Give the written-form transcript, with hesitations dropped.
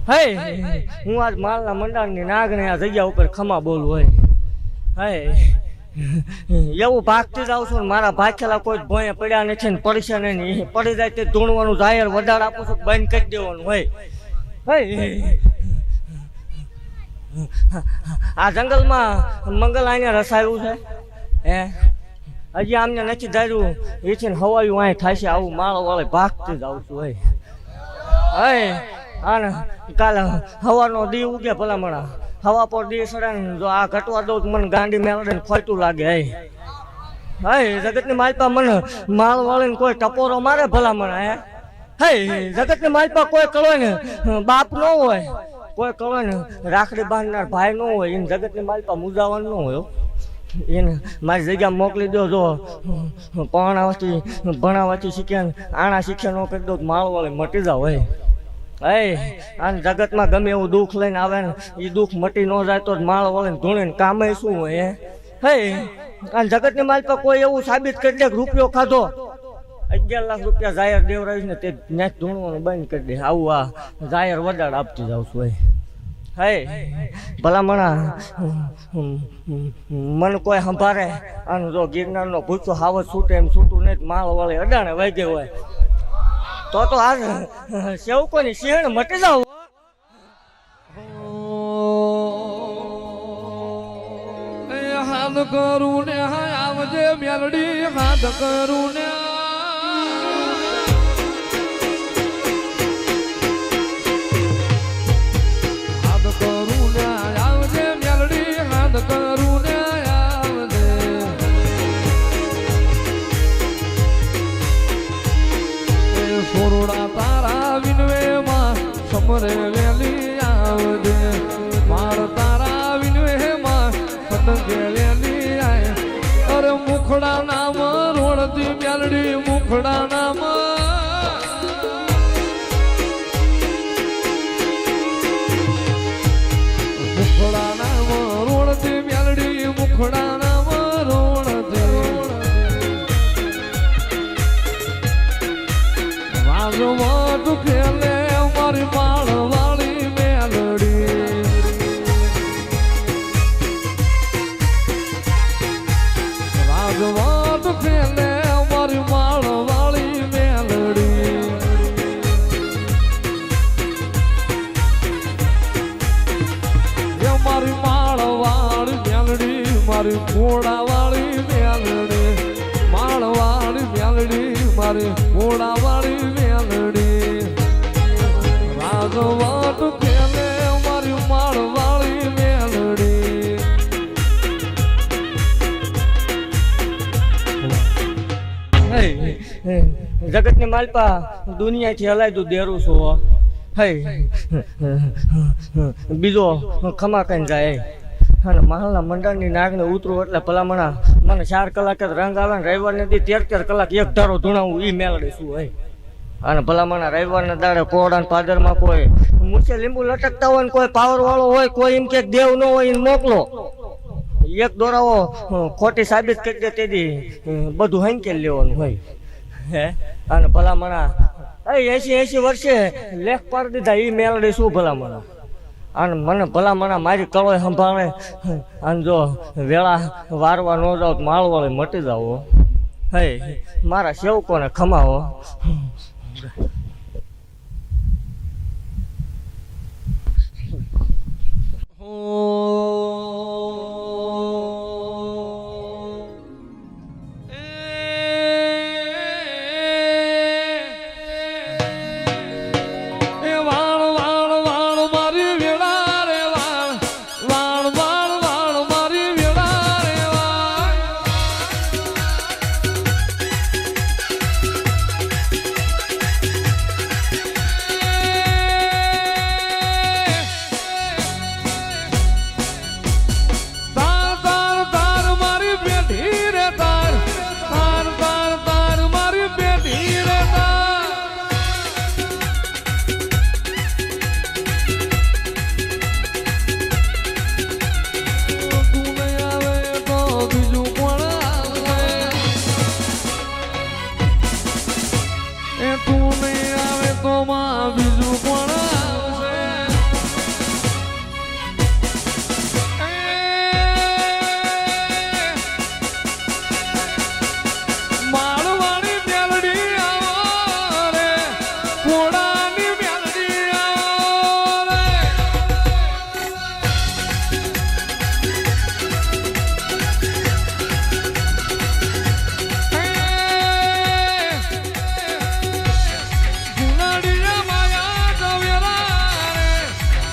હે હું આજ માલના મંડાણની નાગને આ જગ્યા ઉપર ખમા બોલું હોય હે એવું ભાગતી જાઉં છું ને મારા ભાખેલા કોઈ ભોંય પડ્યા નથી ને પડશે નહીં પડી જાય તે ધૂણવાનું જાહેર વધારે આપું છું બંધ કરી દેવાનું હોય હે આ જંગલમાં મંગલ આને રસાયું છે હે હજી આમને નથી ધાર્યું એથી હવાયું અહીં થાય છે આવું માળો વાળે ભાગતી જાઉં છું હે આને કાલે હવાનો દી ઉગે ભલામણા હવા પર દી સડે ને જો આ ઘટવા દઉં મને ગાંડી મેળવે ને ખોટું લાગે હે જગતની માલપા મને માળ વાળીને કોઈ ટપોરો મારે ભલામણા હે જગતની માલપા કોઈ કળો ને બાપ ન હોય કોઈ કળો ને રાખડી બાંધનાર ભાઈ ન હોય એને જગતની માલપા મુજાવાનું ન હોય એને મારી જગ્યા મોકલી દો જો ભણાવવાથી શીખ્યા ને આણા શીખ્યા ન કરી દો માળ વાળે મટી જાવ આને જગતમાં ગમે એવું દુઃખ લઈને આવે ને એ દુઃખ મટી ન જાય તો માળ વળે ને ધૂણે કામે શું હોય હે અને જગતની માલપા કોઈ એવું સાબિત કરી દે રૂપિયો ખાધો 11 લાખ રૂપિયા જાહેર દેવરાવીશ ને તે નેટ ધૂણવાનું બંધ કરી દે આવું આ જાહેર વડાડ આપતી જાઉં છું હે ભલામણા મને કોઈ સંભારે અને જો ગિરનારનો ભૂસો હાવત છૂટે એમ છૂટું નહીં માળ વળે અડાણે વાગે હોય તો આજ સેવકોની સિંહણ મટી જાવ હાથ કરું ને આવજે મેલડી હાથ કરું ને હાથ કરું ને આવજે મેલડી હાથ કરું ને આવજે સોરડા તારા વિનવે માં સમરે વેલી આવજે માર તારા વિનવે માં પતંગે વેલી આય અરે મુખડા નામ રોડતી મેલડી મુખડા નામ મુખડા નામ રોડતી મેલડી મુખડા નામ રોડતી વાગવા ખેલે મારી માળ વાળી મેલડી વાગવા ખેલે મારી માળ વાળી મેલડી મારી માળ વાળી મેલડી મારી ઘોડા વાળી મેલડી માળ વાળી મેલડી મારી ઘોડા વાળી મેલડી રાગવાટ ખેલે મારી માળ વાળી મેલડી જગતની માલપા દુનિયાથી હલાયતું દેરું છું હે બીજો ખમા કઈ જાય અને માલના મંડળની નાગને ઉતરું એટલે ભલામણા મને 4 કલાક જ રંગ આવે ને રવિવારને દી 13 કલાક એક ધારો ધૂણાવું એ મેળડી શું હે અને ભલામણા રવિવારના દાડે કોડા ને પાદરમાં કોઈ મૂછે લીંબુ લટકતા હોય ને કોઈ પાવર વાળો હોય કોઈ એમ કે દેવ ન હોય એને મોકલો એક દોરાવો ખોટી સાબિત કરી દે તેથી બધું હંકેલ લેવાનું હોય હે અને ભલામણા 80 વર્ષે લેખ પાડી દીધા એ મેળડી શું ભલામણા અને મને ભલામણા મારી કળોય સંભાળે અને જો વેળા વારવા ન જાવ તો માળ વાળે મટી જાવ હે મારા સેવકોને ખમાવો